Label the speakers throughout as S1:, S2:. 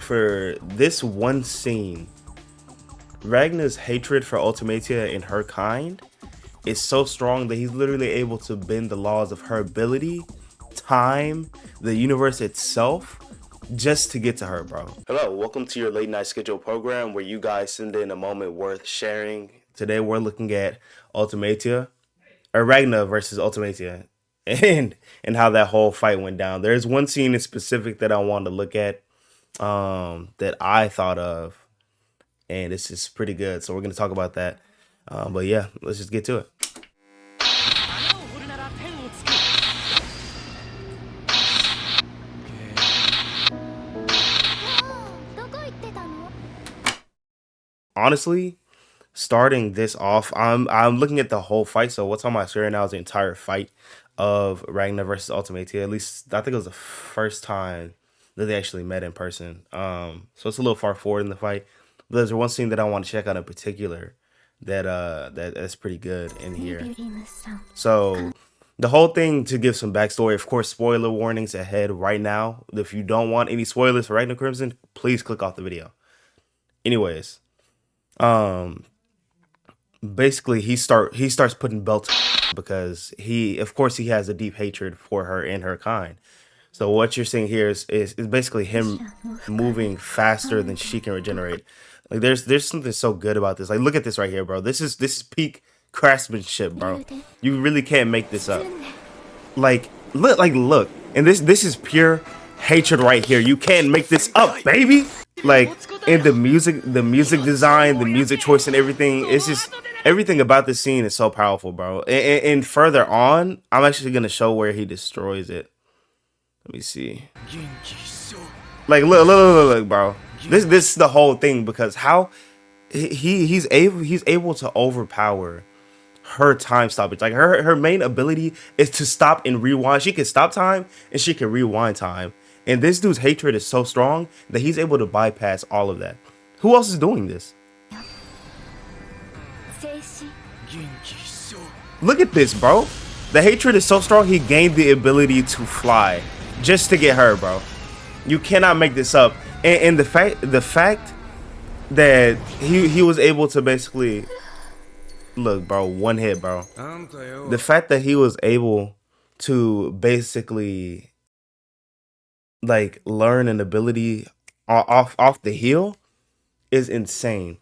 S1: for this one scene, Ragna's hatred for Ultimatia and her kind is so strong that he's literally able to bend the laws of her ability, time, the universe itself, just to get to her, bro. Hello, welcome to your late night schedule program where you guys send in a moment worth sharing. Today we're looking at Ultimatia, or Ragna versus Ultimatia, and how that whole fight went down. There's one scene in specific that I wanted to look at, that I thought of, and it's just pretty good. So we're gonna talk about that. But yeah, let's just get to it. Honestly, starting this off, I'm looking at the whole fight. So what's on my screen now is the entire fight of Ragna versus Ultimatia. At least I think it was the first time that they actually met in person. So it's a little far forward in the fight. But there's one scene that I want to check out in particular that's pretty good in here. So the whole thing, to give some backstory, of course, spoiler warnings ahead right now. If you don't want any spoilers for Ragna Crimson, please click off the video. Anyways, basically he starts putting belts because of course he has a deep hatred for her and her kind. So what you're seeing here is basically him moving faster than she can regenerate. Like there's something so good about this. Like look at this right here, bro. This is peak craftsmanship, bro. You really can't make this up. Like look. And this is pure hatred right here. You can't make this up, baby. Like, and the music design, the music choice and everything, it's just everything about this scene is so powerful, bro. And further on, I'm actually gonna show where he destroys it. Let me see. Like look, bro. This is the whole thing, because how he's able to overpower her time stoppage. Like her main ability is to stop and rewind. She can stop time and she can rewind time. And this dude's hatred is so strong that he's able to bypass all of that. Who else is doing this? Look at this, bro. The hatred is so strong he gained the ability to fly just to get her, bro. You cannot make this up. And the fact that he was able to basically look, bro, one hit, bro. The fact that he was able to basically like learn an ability off the heel is insane.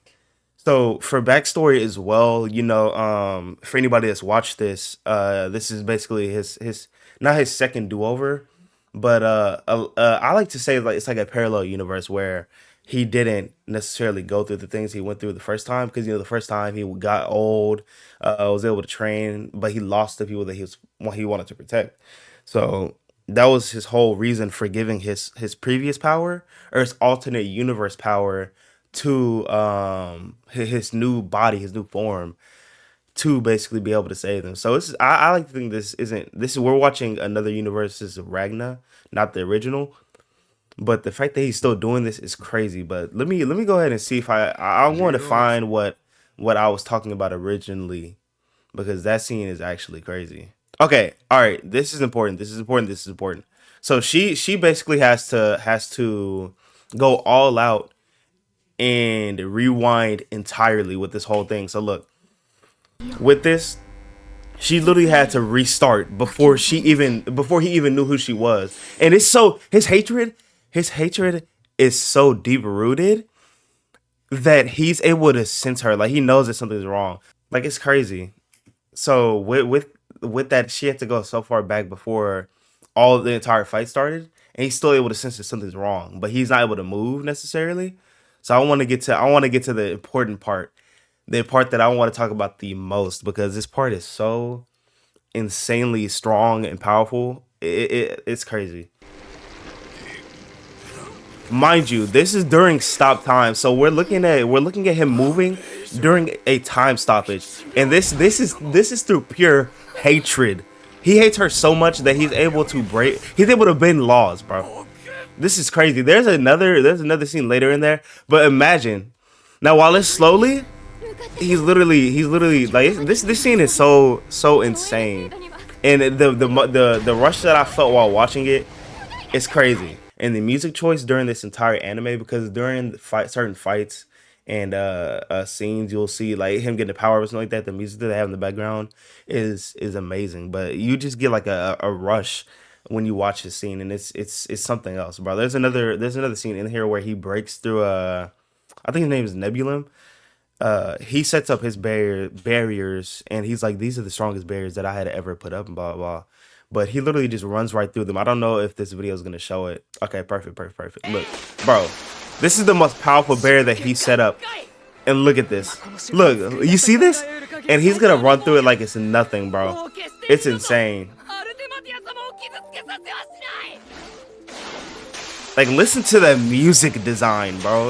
S1: So for backstory as well, you know, for anybody that's watched this, this is basically his not his second do-over, but I like to say like it's like a parallel universe where he didn't necessarily go through the things he went through the first time, because you know the first time he got old, was able to train, but he lost the people that he wanted to protect. So that was his whole reason for giving his previous power, or his alternate universe power, to his new body, his new form, to basically be able to save them. So I like to think we're watching another universe's Ragna, not the original. But the fact that he's still doing this is crazy. But let me go ahead and see if I want to find what I was talking about originally, because that scene is actually crazy. Okay, all right. This is important. This is important. So she basically has to go all out and rewind entirely with this whole thing. So look, with this, she literally had to restart before he even knew who she was. And it's so his hatred is so deep rooted that he's able to sense her. Like he knows that something's wrong. Like it's crazy. So with that, she had to go so far back before the entire fight started, and he's still able to sense that something's wrong, but he's not able to move necessarily. So I want to get to the important part, the part that I want to talk about the most, because this part is so insanely strong and powerful. It's crazy. Mind you, this is during stop time, so we're looking at him moving during a time stoppage, and this is through pure hatred. He hates her so much that he's able to bend laws, bro. This is crazy. There's another scene later in there, but imagine now, while it's slowly, he's literally like this scene is so insane, and the rush that I felt while watching it is crazy. And the music choice during this entire anime, because during the certain fights and scenes, you'll see like him getting the power or something like that. The music that they have in the background is amazing, but you just get like a rush when you watch the scene, and it's something else, bro. There's another scene in here where he breaks through I think his name is Nebulum. He sets up his barriers, and he's like, these are the strongest barriers that I had ever put up, and blah blah blah. But he literally just runs right through them. I don't know if this video is gonna show it. Okay, perfect, perfect, perfect. Look, bro, this is the most powerful barrier that he set up, and look at this. Look, you see this? And he's gonna run through it like it's nothing, bro. It's insane. Like, listen to the music design, bro.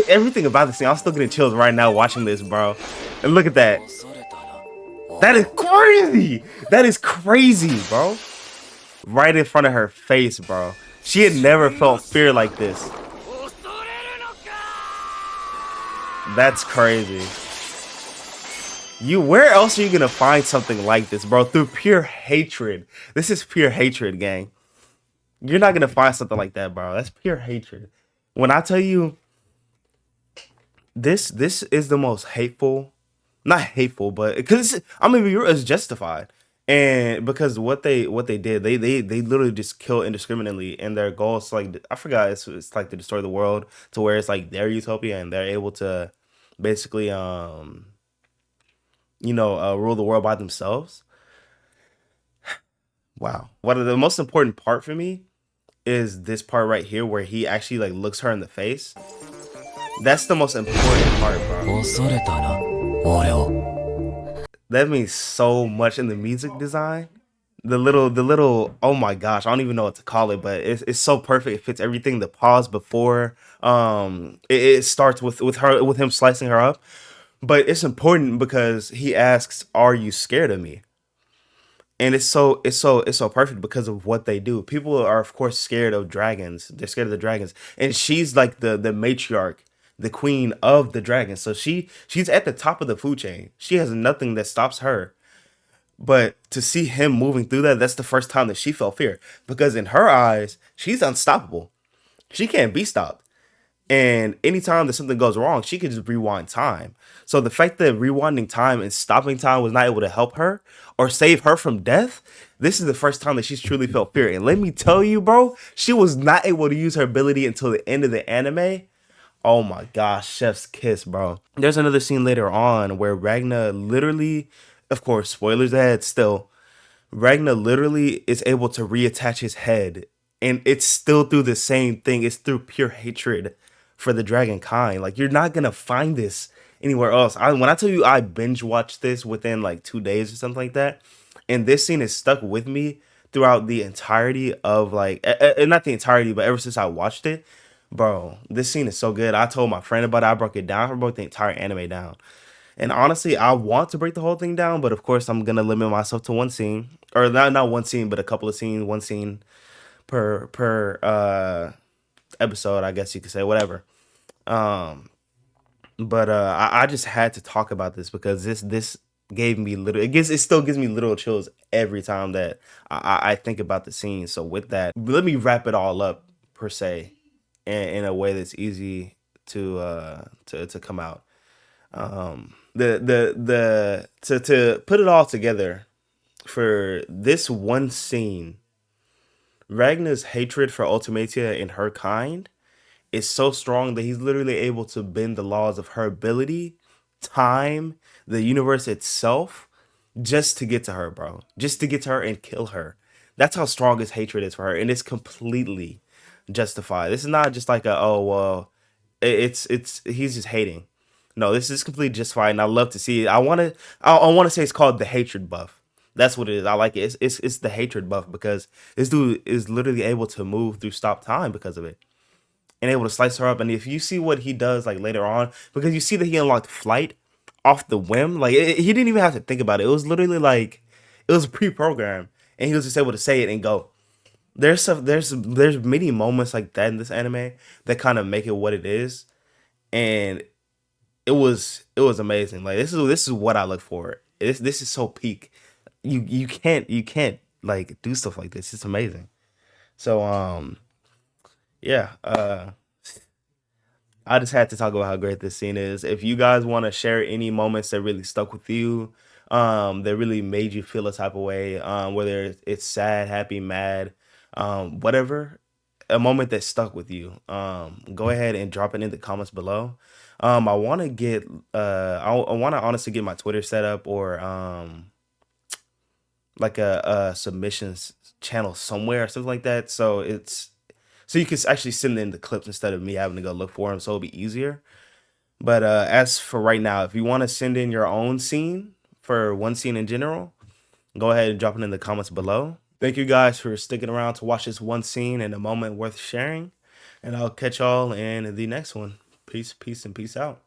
S1: Everything about this thing. I'm still getting chills right now watching this, bro. And look at that. That is crazy. That is crazy, bro. Right in front of her face, bro. She had never felt fear like this. That's crazy. Where else are you gonna find something like this, bro? Through pure hatred. This is pure hatred, gang. You're not gonna find something like that, bro. That's pure hatred. When I tell you, this is the most hateful, not hateful, but because I mean, it's justified, and because what they did, they literally just kill indiscriminately, and their goal is like, I forgot, it's like to destroy the world to where it's like their utopia, and they're able to basically rule the world by themselves. Wow. One of the most important part for me is this part right here where he actually like looks her in the face. That's the most important part, bro. That means so much in the music design. The little oh my gosh, I don't even know what to call it, but it's so perfect. It fits everything. The pause before it starts with him slicing her up. But it's important because he asks, "Are you scared of me?" And it's so perfect because of what they do. People are of course scared of dragons. They're scared of the dragons, and she's like the matriarch, the queen of the dragons. So she's at the top of the food chain. She has nothing that stops her. But to see him moving through that's the first time that she felt fear, because in her eyes, she's unstoppable. She can't be stopped. And anytime that something goes wrong, she could just rewind time. So the fact that rewinding time and stopping time was not able to help her or save her from death, this is the first time that she's truly felt fear. And let me tell you, bro, she was not able to use her ability until the end of the anime. Oh my gosh, chef's kiss, bro. There's another scene later on where Ragna literally, of course, spoilers ahead still, Ragna literally is able to reattach his head, and it's still through the same thing. It's through pure hatred for the dragon kind. Like, you're not gonna find this anywhere else. When I tell you I binge watched this within like 2 days or something like that, and this scene is stuck with me throughout the entirety of like, not the entirety, but ever since I watched it, bro. This scene is so good. I told my friend about it. I broke it down. I broke the entire anime down. And honestly, I want to break the whole thing down, but of course, I'm gonna limit myself to one scene, or not one scene, but a couple of scenes, one scene per episode, I guess you could say, whatever. Um, but I just had to talk about this because this gave me it still gives me little chills every time that I think about the scene. So with that, let me wrap it all up per se, in a way that's easy to come out. To put it all together for this one scene, Ragna's hatred for Ultimatia and her kind is so strong that he's literally able to bend the laws of her ability, time, the universe itself, just to get to her, bro. Just to get to her and kill her. That's how strong his hatred is for her, and it's completely justified. This is not just like oh well, it's he's just hating. No, this is completely justified, and I love to see it. I want to say it's called the hatred buff. That's what it is. I like it. It's the hatred buff because this dude is literally able to move through stop time because of it, and able to slice her up. And if you see what he does like later on, because you see that he unlocked flight off the whim, like he didn't even have to think about it. It was literally like it was pre-programmed, and he was just able to say it and go. There's many moments like that in this anime that kind of make it what it is, and it was amazing. Like this is what I look for. This is so peak. You can't like do stuff like this. It's amazing. So Yeah, I just had to talk about how great this scene is. If you guys want to share any moments that really stuck with you, that really made you feel a type of way, whether it's sad, happy, mad, whatever, a moment that stuck with you, go ahead and drop it in the comments below. I want to get, I want to honestly get my Twitter set up, or like a submissions channel somewhere or something like that. So you can actually send in the clips instead of me having to go look for them, so it'll be easier. But as for right now, if you want to send in your own scene for one scene in general, go ahead and drop it in the comments below. Thank you guys for sticking around to watch this one scene and a moment worth sharing. And I'll catch y'all in the next one. Peace, peace, and peace out.